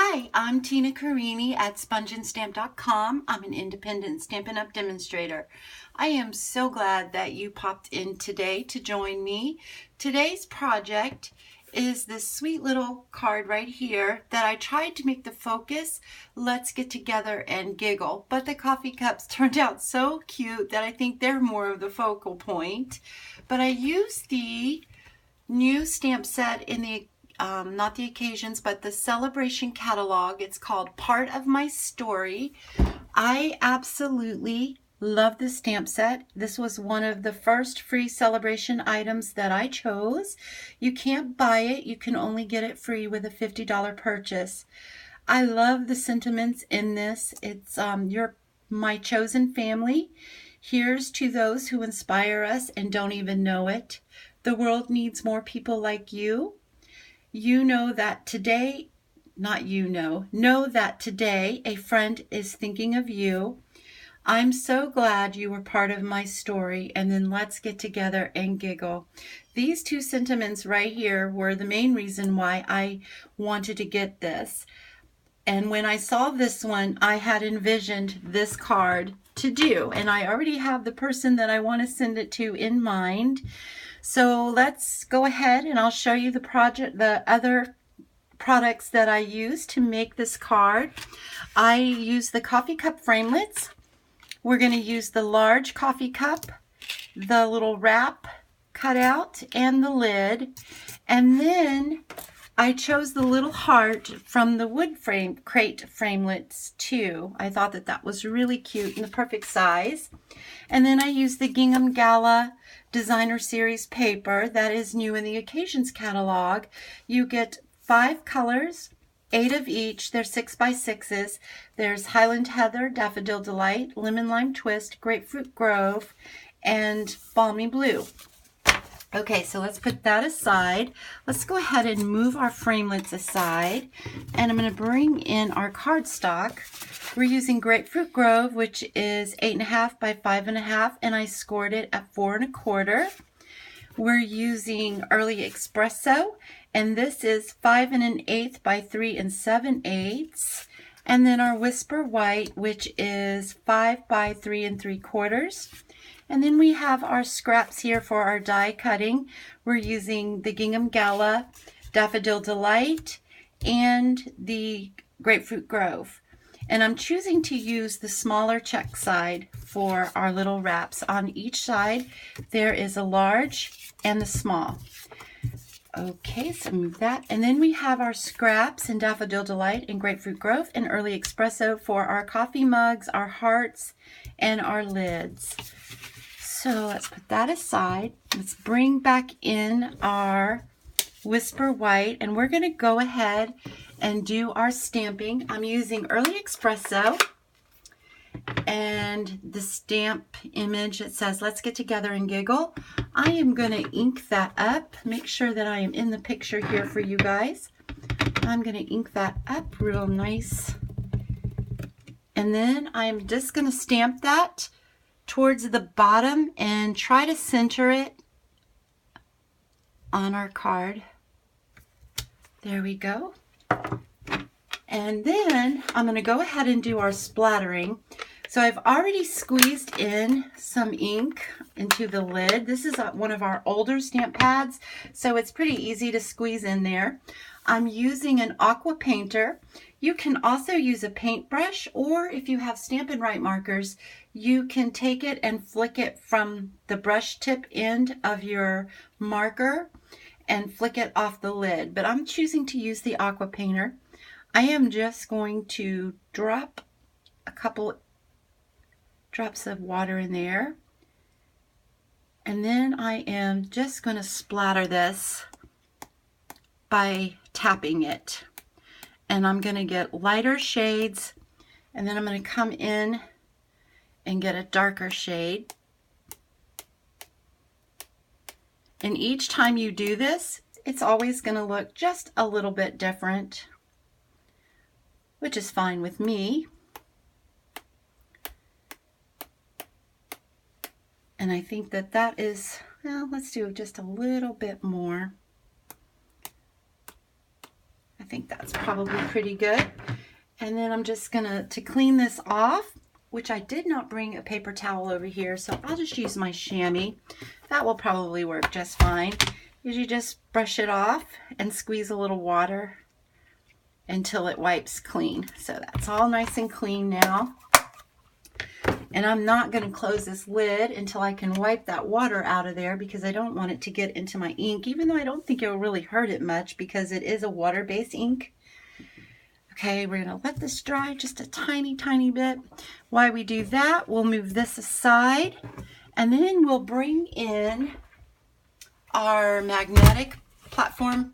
Hi, I'm Tina Carini at spongeandstamp.com. I'm an independent Stampin' Up! Demonstrator. I am so glad that you popped in today to join me. Today's project is this sweet little card right here that I tried to make the focus, let's get together and giggle, but the coffee cups turned out so cute that I think they're more of the focal point. But I used the new stamp set in the not the occasions, but the celebration catalog. It's called Part of My Story. I absolutely love this stamp set. This was one of the first free celebration items that I chose. You can't buy it. You can only get it free with a $50 purchase. I love the sentiments in this. It's you're my chosen family. Here's to those who inspire us and don't even know it. The world needs more people like you. You know that today, not you know that today a friend is thinking of you. I'm so glad you were part of my story, and then let's get together and giggle. These two sentiments right here were the main reason why I wanted to get this. And when I saw this one, I had envisioned this card to do, and I already have the person that I want to send it to in mind. So let's go ahead and I'll show you the other products that I use to make this card. I use the coffee cup framelits. We're going to use the large coffee cup, the little wrap cutout, and the lid. And then I chose the little heart from the wood crate framelits too. I thought that was really cute and the perfect size. And then I used the Gingham Gala Designer Series paper that is new in the Occasions catalog. You get 5 colors, 8 of each. They're 6x6s. There's Highland Heather, Daffodil Delight, Lemon Lime Twist, Grapefruit Grove, and Balmy Blue. Okay, so let's put that aside. Let's go ahead and move our framelits aside. And I'm going to bring in our cardstock. We're using Grapefruit Grove, which is 8.5 by 5.5, and I scored it at 4 1/4. We're using Early Espresso, and this is 5 1/8 by 3 7/8. And then our Whisper White, which is 5 by 3 3/4. And then we have our scraps here for our die cutting. We're using the Gingham Gala, Daffodil Delight, and the Grapefruit Grove. And I'm choosing to use the smaller check side for our little wraps. On each side, there is a large and the small. Okay, so move that. And then we have our scraps in Daffodil Delight and Grapefruit Grove and Early Espresso for our coffee mugs, our hearts, and our lids. So let's put that aside. Let's bring back in our Whisper White, and we're going to go ahead and do our stamping. I'm using Early Espresso and the stamp image that says, let's get together and giggle. I am going to ink that up. Make sure that I am in the picture here for you guys. I'm going to ink that up real nice. And then I'm just going to stamp that towards the bottom and try to center it on our card. There we go. And then I'm going to go ahead and do our splattering. So I've already squeezed in some ink into the lid. This is one of our older stamp pads, so it's pretty easy to squeeze in there. I'm using an aqua painter. You can also use a paintbrush, or if you have Stampin' Write markers, you can take it and flick it from the brush tip end of your marker and flick it off the lid. But I'm choosing to use the aqua painter. I am just going to drop a couple drops of water in there. And then I am just going to splatter this by tapping it. And I'm going to get lighter shades, and then I'm going to come in and get a darker shade. And each time you do this, it's always going to look just a little bit different, which is fine with me. And I think that is, well, let's do just a little bit more. I think that's probably pretty good. And then I'm just gonna, to clean this off, which I did not bring a paper towel over here, so I'll just use my chamois. That will probably work just fine. You just brush it off and squeeze a little water until it wipes clean. So that's all nice and clean now. And I'm not going to close this lid until I can wipe that water out of there, because I don't want it to get into my ink, even though I don't think it will really hurt it much because it is a water-based ink. Okay, we're going to let this dry just a tiny, tiny bit. While we do that, we'll move this aside, and then we'll bring in our magnetic platform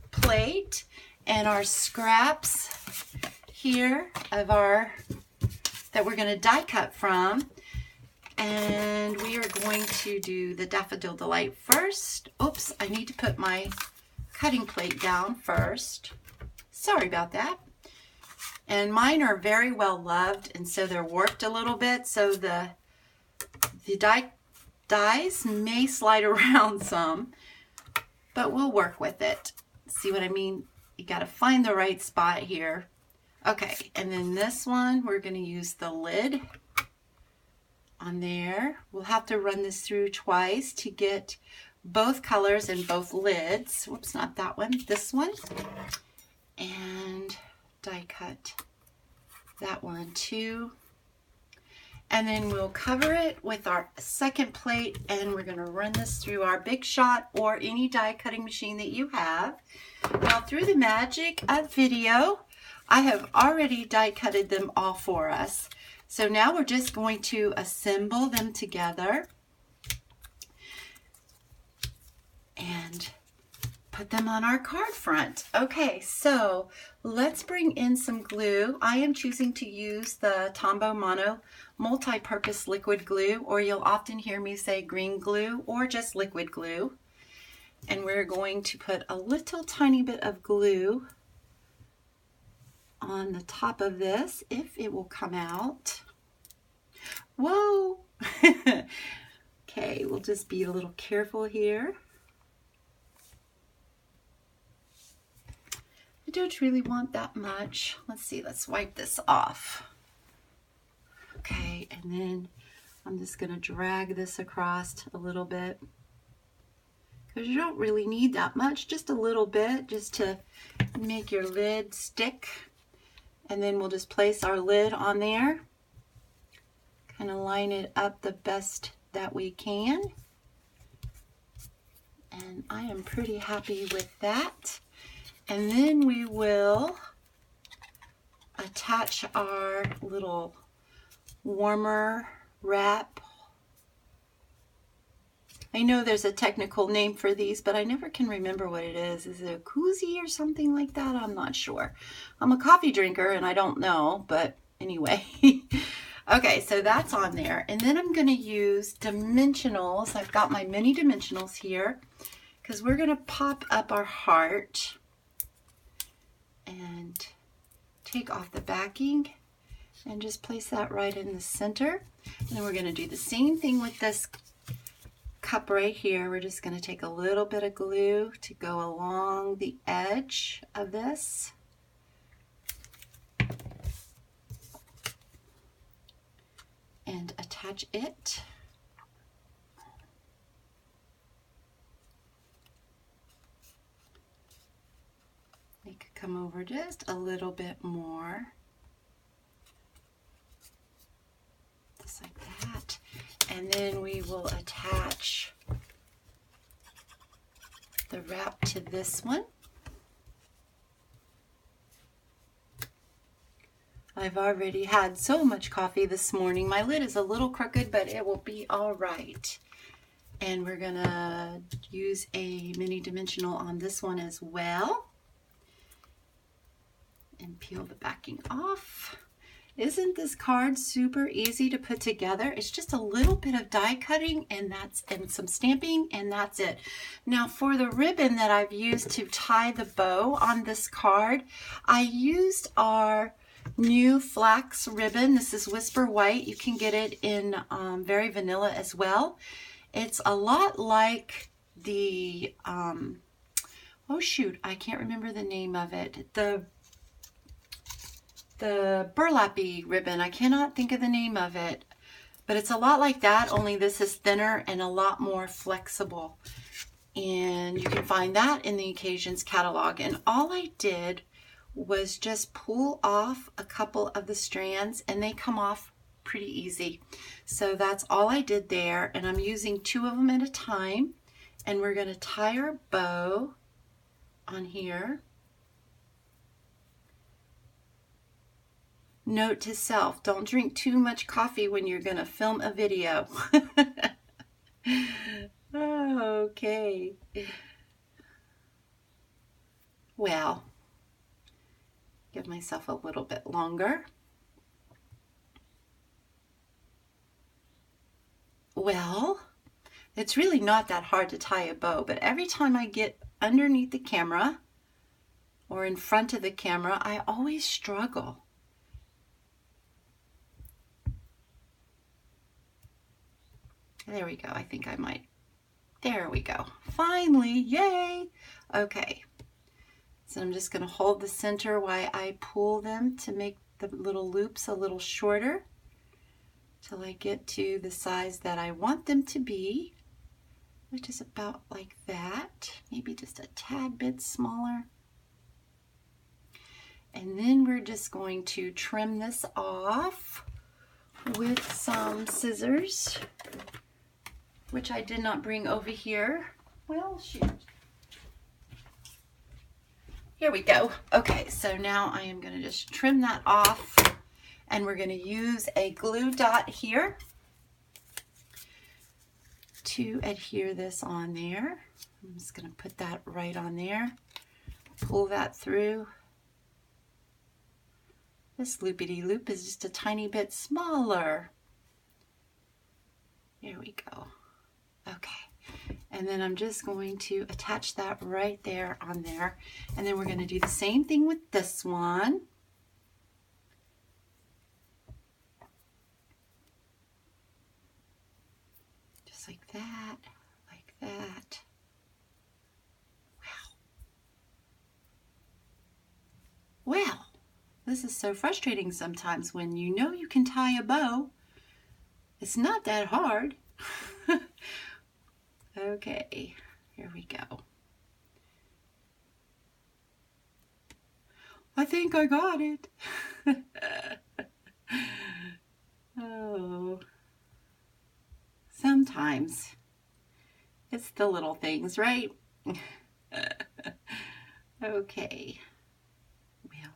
plate and our scraps here of our that we're going to die cut from, and we are going to do the Daffodil Delight first. Oops, I need to put my cutting plate down first. Sorry about that. And mine are very well loved, and so they're warped a little bit, so the dies may slide around some, but we'll work with it. See what I mean? You got to find the right spot here. Okay, and then this one, we're going to use the lid on there. We'll have to run this through twice to get both colors and both lids. Whoops, not that one, this one. And die cut that one too. And then we'll cover it with our second plate, and we're going to run this through our Big Shot or any die cutting machine that you have. Now, through the magic of video, I have already die cutted them all for us. So now we're just going to assemble them together and put them on our card front. Okay, so let's bring in some glue. I am choosing to use the Tombow Mono multi-purpose liquid glue, or you'll often hear me say green glue or just liquid glue. And we're going to put a little tiny bit of glue on the top of this, if it will come out. Whoa! Okay, we'll just be a little careful here. I don't really want that much. Let's see, let's wipe this off. Okay, and then I'm just going to drag this across a little bit, because you don't really need that much, just a little bit, just to make your lid stick. And then we'll just place our lid on there, kind of line it up the best that we can. And I am pretty happy with that. And then we will attach our little warmer wrap. I know there's a technical name for these, but I never can remember what it is. Is it a koozie or something like that? I'm not sure. I'm a coffee drinker and I don't know, but anyway. Okay, so that's on there. And then I'm going to use dimensionals. I've got my mini dimensionals here, because we're going to pop up our heart and take off the backing and just place that right in the center. And then we're going to do the same thing with this cup right here. We're just going to take a little bit of glue to go along the edge of this. And attach it. Make it come over just a little bit more. Just like that. And then we will attach the wrap to this one. I've already had so much coffee this morning. My lid is a little crooked, but it will be all right. And we're gonna use a mini dimensional on this one as well. And peel the backing off. Isn't this card super easy to put together? It's just a little bit of die cutting and some stamping, and that's it. Now for the ribbon that I've used to tie the bow on this card, I used our new flax ribbon. This is Whisper White. You can get it in very vanilla as well. It's a lot like the oh shoot, I can't remember the name of it. The burlappy ribbon. I cannot think of the name of it. But it's a lot like that, only this is thinner and a lot more flexible. And you can find that in the Occasions catalog. And all I did was just pull off a couple of the strands, and they come off pretty easy. So that's all I did there, and I'm using 2 of them at a time. And we're going to tie our bow on here. Note to self, don't drink too much coffee when you're going to film a video. Okay. Well, give myself a little bit longer. Well, it's really not that hard to tie a bow, but every time I get underneath the camera or in front of the camera, I always struggle. There we go. I think I might. There we go. Finally, yay! Okay. So I'm just going to hold the center while I pull them to make the little loops a little shorter till I get to the size that I want them to be, which is about like that, maybe just a tad bit smaller. And then we're just going to trim this off with some scissors, which I did not bring over here. Well, shoot. Here we go. Okay, so now I am going to just trim that off, and we're going to use a glue dot here to adhere this on there. I'm just going to put that right on there, pull that through. This loopity loop is just a tiny bit smaller. There we go. Okay, and then I'm just going to attach that right there on there, and then we're going to do the same thing with this one. Just like that, like that. Wow. Well, this is so frustrating sometimes when you know you can tie a bow. It's not that hard. Okay, here we go. I think I got it. Oh, sometimes it's the little things, right? Okay. Well,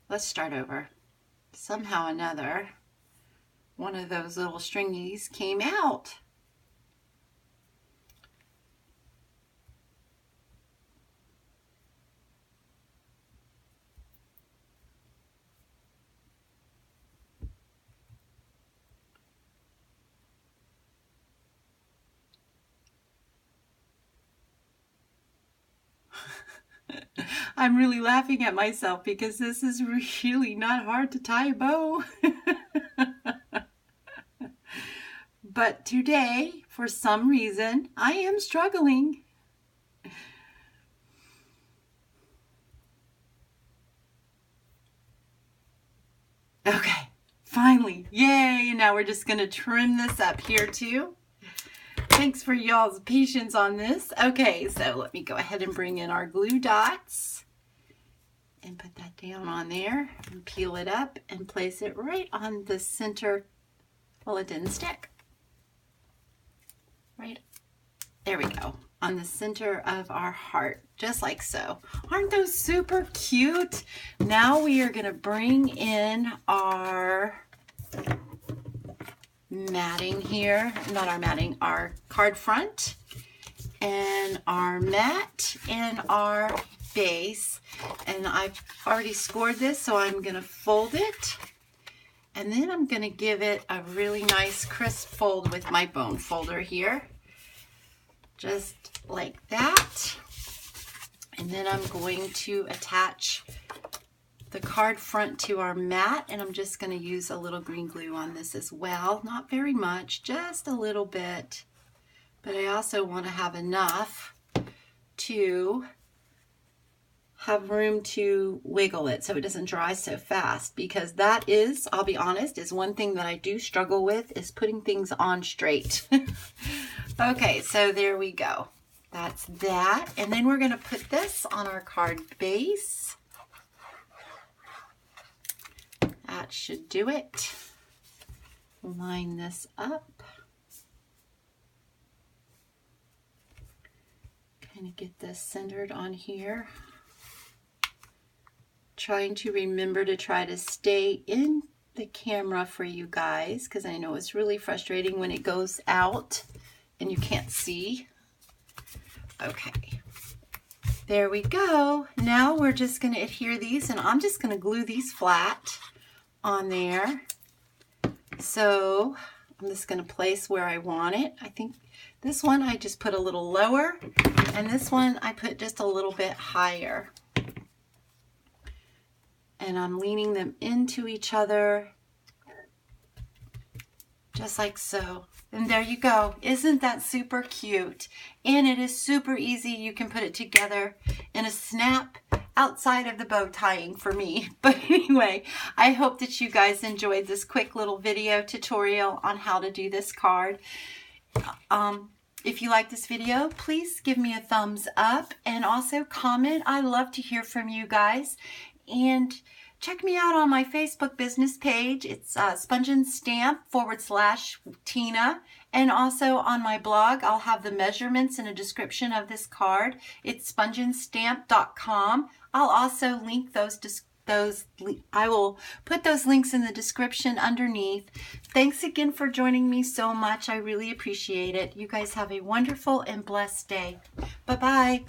let's start over. Somehow or another, one of those little stringies came out. I'm really laughing at myself because this is really not hard to tie a bow. But today, for some reason, I am struggling. Okay, finally, yay! And now we're just going to trim this up here too. Thanks for y'all's patience on this. Okay, so let me go ahead and bring in our glue dots and put that down on there and peel it up and place it right on the center. Well, it didn't stick. Right there we go, on the center of our heart, just like so. Aren't those super cute? Now we are going to bring in our matting here, not our matting, our card front, and our mat, and our base. And I've already scored this, so I'm going to fold it, and then I'm going to give it a really nice crisp fold with my bone folder here, just like that. And then I'm going to attach the card front to our mat, and I'm just going to use a little green glue on this as well. Not very much, just a little bit. But I also want to have enough to have room to wiggle it so it doesn't dry so fast, because that is, I'll be honest, is one thing that I do struggle with, is putting things on straight. Okay, so there we go. That's that. And then we're going to put this on our card base. That should do it. Line this up. Kind of get this centered on here. Trying to remember to try to stay in the camera for you guys, because I know it's really frustrating when it goes out and you can't see. Okay, there we go. Now we're just going to adhere these, and I'm just going to glue these flat on there. So I'm just going to place where I want it. I think this one I just put a little lower, and this one I put just a little bit higher. And I'm leaning them into each other, just like so. And there you go. Isn't that super cute? And it is super easy. You can put it together in a snap outside of the bow tying for me. But anyway, I hope that you guys enjoyed this quick little video tutorial on how to do this card. If you like this video, please give me a thumbs up and also comment. I love to hear from you guys. And check me out on my Facebook business page. It's Sponge and Stamp /Tina. And also on my blog, I'll have the measurements and a description of this card. It's spongeandstamp.com. I'll also link I will put those links in the description underneath. Thanks again for joining me so much. I really appreciate it. You guys have a wonderful and blessed day. Bye-bye.